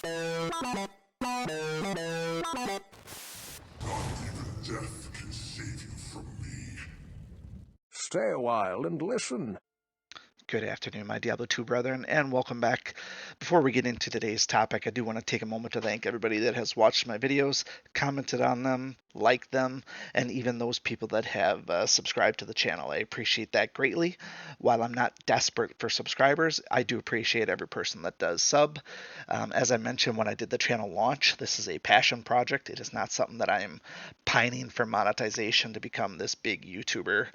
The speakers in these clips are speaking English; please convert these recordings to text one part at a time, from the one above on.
Death can save you from me. Stay a while and listen. Good afternoon, my Diablo 2 brethren, and welcome back. Before we get into today's topic, I do want to take a moment to thank everybody that has watched my videos, commented on them, liked them, and even those people that have subscribed to the channel. I appreciate that greatly. While I'm not desperate for subscribers, I do appreciate every person that does sub. As I mentioned when I did the channel launch, this is a passion project. It is not something that I am pining for monetization to become this big YouTuber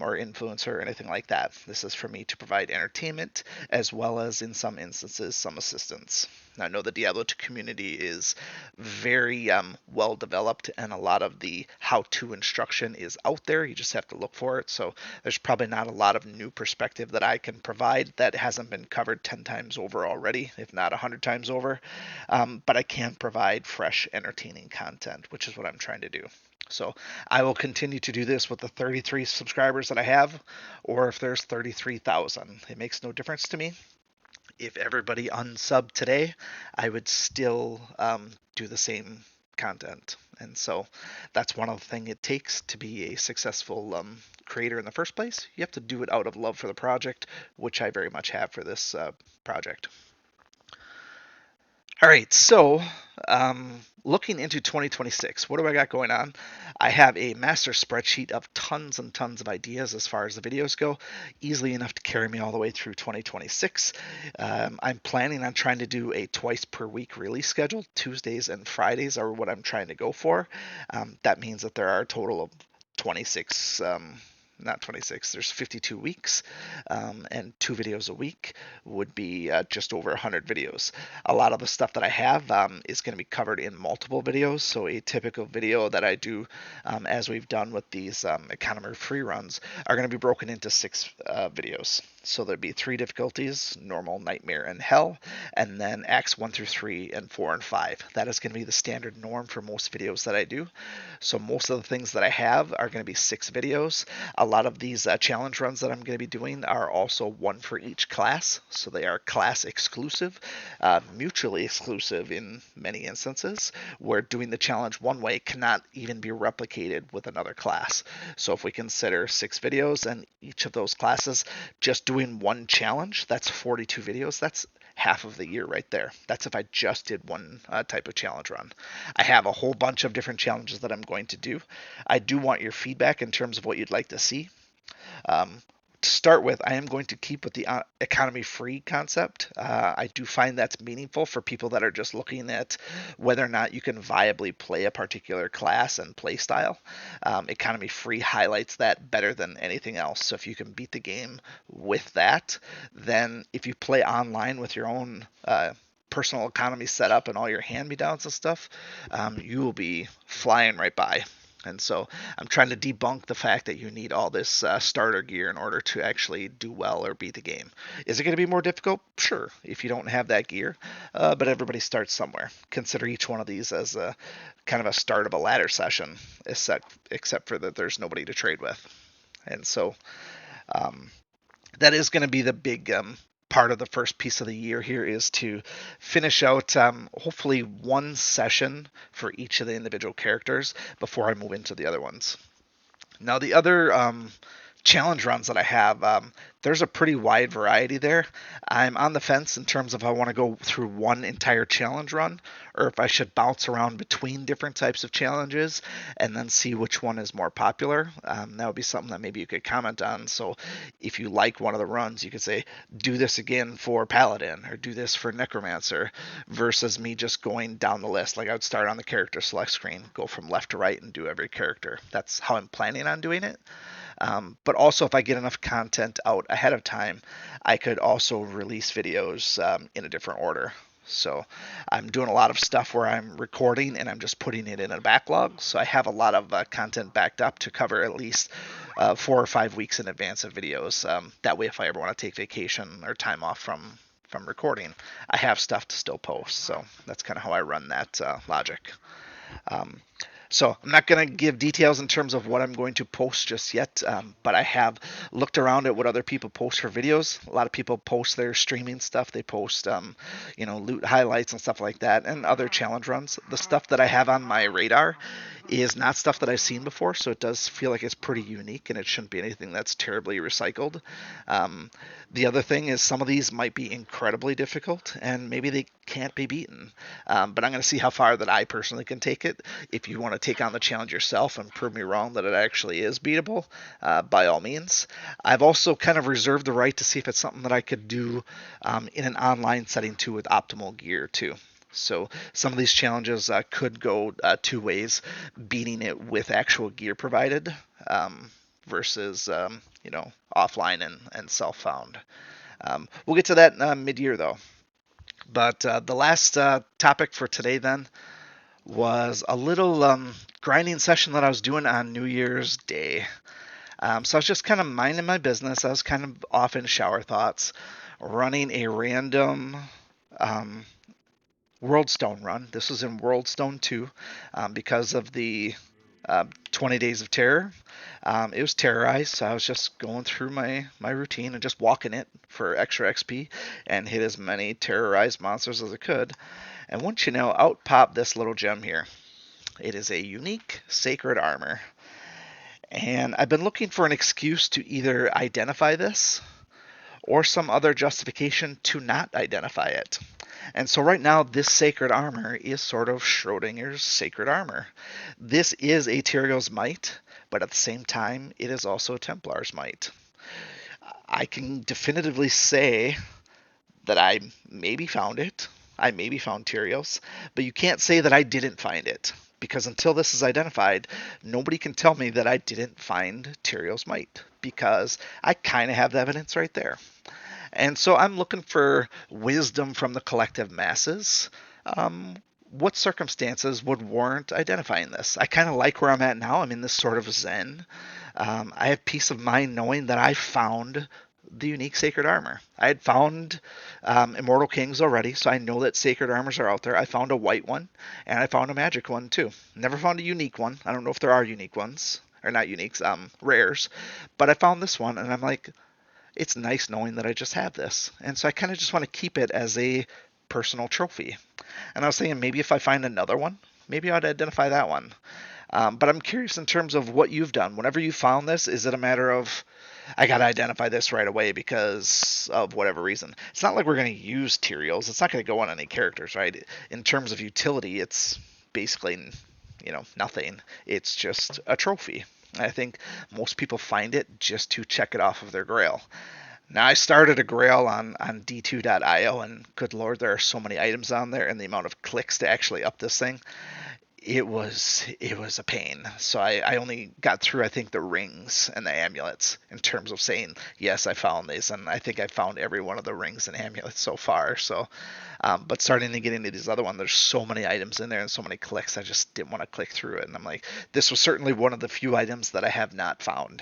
or influencer or anything like that. This is for me to provide entertainment as well as, in some instances, some assistance. Now, I know the Diablo 2 community is very well developed, and a lot of the how-to instruction is out there. You just have to look for it. So there's probably not a lot of new perspective that I can provide that hasn't been covered 10 times over already, if not 100 times over. But I can provide fresh, entertaining content, which is what I'm trying to do. So I will continue to do this with the 33 subscribers that I have, or if there's 33,000. It makes no difference to me. If everybody unsubbed today, I would still do the same content. And so that's one of the things it takes to be a successful creator in the first place. You have to do it out of love for the project, which I very much have for this project. All right, so looking into 2026, what do I got going on? I have a master spreadsheet of tons and tons of ideas as far as the videos go, easily enough to carry me all the way through 2026. I'm planning on trying to do a twice per week release schedule. Tuesdays and Fridays are what I'm trying to go for. That means that there are a total of 26 not 26, there's 52 weeks, and 2 videos a week would be just over 100 videos. A lot of the stuff that I have is going to be covered in multiple videos, so a typical video that I do, as we've done with these economy free runs, are going to be broken into 6 videos. So there'd be 3 difficulties: normal, nightmare, and hell, and then acts 1 through 3 and 4 and 5. That is going to be the standard norm for most videos that I do. So most of the things that I have are going to be 6 videos. A lot of these challenge runs that I'm going to be doing are also one for each class, so they are class exclusive, mutually exclusive in many instances, where doing the challenge one way cannot even be replicated with another class. So if we consider 6 videos and each of those classes just doing one challenge, that's 42 videos. That's half of the year right there. That's if I just did one type of challenge run. I have a whole bunch of different challenges that I'm going to do. I do want your feedback in terms of what you'd like to see. To start with, I am going to keep with the economy free concept. I do find that's meaningful for people that are just looking at whether or not you can viably play a particular class and play style. Economy free highlights that better than anything else. So if you can beat the game with that, then if you play online with your own personal economy set up and all your hand-me-downs and stuff, you will be flying right by. And so I'm trying to debunk the fact that you need all this starter gear in order to actually do well or beat the game. Is it going to be more difficult? Sure, if you don't have that gear, but everybody starts somewhere. Consider each one of these as a kind of a start of a ladder session, except for that there's nobody to trade with. And so that is going to be the big part of the first piece of the year here, is to finish out hopefully one session for each of the individual characters before I move into the other ones. Now, the other challenge runs that I have, there's a pretty wide variety there. I'm on the fence in terms of if I want to go through one entire challenge run or if I should bounce around between different types of challenges and then see which one is more popular. That would be something that maybe you could comment on. So if you like one of the runs, you could say, do this again for Paladin or do this for Necromancer, versus me just going down the list. Like I would start on the character select screen, go from left to right and do every character. That's how I'm planning on doing it. But also, if I get enough content out ahead of time, I could also release videos in a different order. So I'm doing a lot of stuff where I'm recording and I'm just putting it in a backlog. So I have a lot of content backed up to cover at least 4 or 5 weeks in advance of videos. That way, if I ever want to take vacation or time off from recording, I have stuff to still post. So that's kind of how I run that logic. So I'm not going to give details in terms of what I'm going to post just yet, but I have looked around at what other people post for videos. A lot of people post their streaming stuff. They post, loot highlights and stuff like that, and other challenge runs. The stuff that I have on my radar is not stuff that I've seen before, so it does feel like it's pretty unique, and it shouldn't be anything that's terribly recycled. Um, the other thing is some of these might be incredibly difficult, and maybe they can't be beaten. But I'm going to see how far that I personally can take it. If you want to take on the challenge yourself and prove me wrong that it actually is beatable, by all means. I've also kind of reserved the right to see if it's something that I could do in an online setting too with optimal gear too. So some of these challenges could go two ways, beating it with actual gear provided versus offline and self-found. We'll get to that mid-year though. But the last topic for today then was a little grinding session that I was doing on New Year's Day. So I was just kind of minding my business. I was kind of off in shower thoughts, running a random World Stone run. This was in World Stone 2 because of the 20 Days of Terror. It was terrorized, so I was just going through my routine and just walking it for extra XP and hit as many terrorized monsters as I could. And once you know, out popped this little gem here. It is a unique sacred armor. And I've been looking for an excuse to either identify this or some other justification to not identify it. And so right now, this sacred armor is sort of Schrodinger's sacred armor. This is a Tyrio's might, but at the same time, it is also a Templar's might. I can definitively say that I maybe found it. I maybe found Tyrios, but you can't say that I didn't find it. Because until this is identified, nobody can tell me that I didn't find Tyrio's might. Because I kind of have the evidence right there. And so I'm looking for wisdom from the collective masses. What circumstances would warrant identifying this? I kind of like where I'm at now. I'm in this sort of zen. I have peace of mind knowing that I found the unique sacred armor. I had found Immortal Kings already, so I know that sacred armors are out there. I found a white one, and I found a magic one too. Never found a unique one. I don't know if there are unique ones, or not uniques, rares. But I found this one, and I'm like, it's nice knowing that I just have this. And so I kind of just want to keep it as a personal trophy. And I was thinking maybe if I find another one, maybe I'd identify that one. But I'm curious in terms of what you've done. Whenever you found this, is it a matter of, I got to identify this right away because of whatever reason? It's not like we're going to use Tyrios. It's not going to go on any characters, right? In terms of utility, it's basically, nothing. It's just a trophy. I think most people find it just to check it off of their grail. Now, I started a grail on d2.io, and good lord, there are so many items on there, and the amount of clicks to actually up this thing, it was a pain. So I only got through, I think, the rings and the amulets in terms of saying, yes, I found these, and I think I found every one of the rings and amulets so far. So, but starting to get into these other ones, there's so many items in there and so many clicks, I just didn't want to click through it. And I'm like, this was certainly one of the few items that I have not found.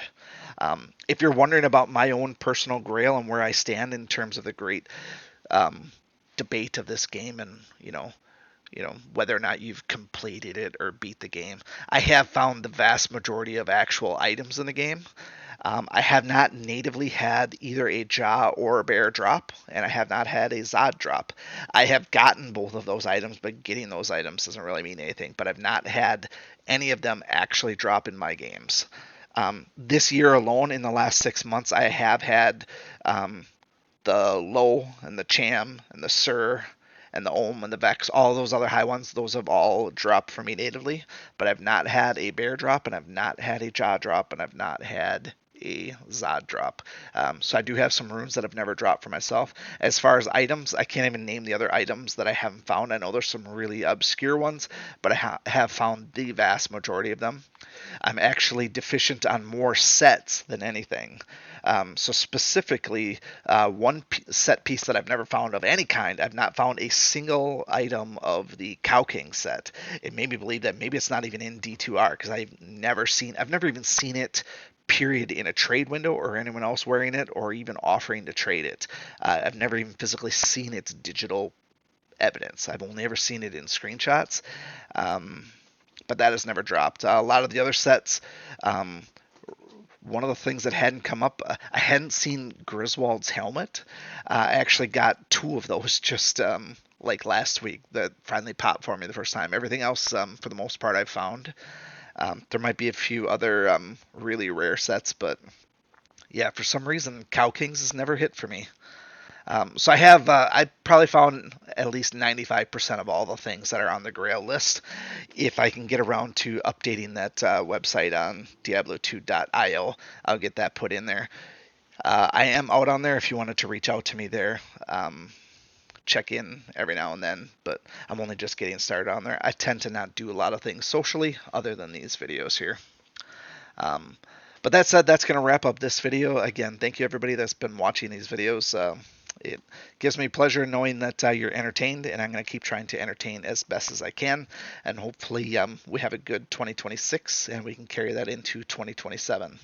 If you're wondering about my own personal grail and where I stand in terms of the great debate of this game and, whether or not you've completed it or beat the game. I have found the vast majority of actual items in the game. I have not natively had either a Jaw or a Bear drop, and I have not had a Zod drop. I have gotten both of those items, but getting those items doesn't really mean anything. But I've not had any of them actually drop in my games. This year alone, in the last 6 months, I have had the Low and the Cham and the Sir and the Ohm and the Vex, all those other high ones, those have all dropped for me natively, but I've not had a Bear drop, and I've not had a Jaw drop, and I've not had a Zod drop. So I do have some runes that have never dropped for myself. As far as items, I can't even name the other items that I haven't found. I know there's some really obscure ones, but I have found the vast majority of them. I'm actually deficient on more sets than anything. So specifically, one set piece that I've never found of any kind, I've not found a single item of the Cow King set. It made me believe that maybe it's not even in D2R, because I've never even seen it, period, in a trade window or anyone else wearing it or even offering to trade it. I've never even physically seen its digital evidence. I've only ever seen it in screenshots. but that has never dropped. A lot of the other sets, one of the things that hadn't come up, I hadn't seen Griswold's helmet. I actually got 2 of those just like last week that finally popped for me the first time. Everything else, for the most part, I've found. There might be a few other really rare sets, but yeah, for some reason, Cow Kings has never hit for me. So I probably found at least 95% of all the things that are on the Grail list. If I can get around to updating that website on Diablo2.io, I'll get that put in there. I am out on there if you wanted to reach out to me there. Check in every now and then, but I'm only just getting started on there. I tend to not do a lot of things socially other than these videos here. But that said, that's going to wrap up this video. Again, thank you everybody that's been watching these videos. It gives me pleasure knowing that you're entertained, and I'm going to keep trying to entertain as best as I can. And hopefully we have a good 2026, and we can carry that into 2027.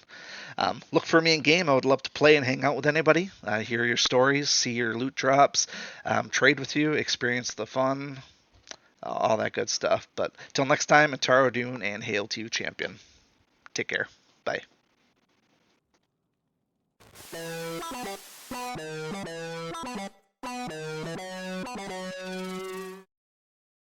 Look for me in game. I would love to play and hang out with anybody, hear your stories, see your loot drops, trade with you, experience the fun, all that good stuff. But till next time, Ataro Dune, and hail to you, champion. Take care. Bye.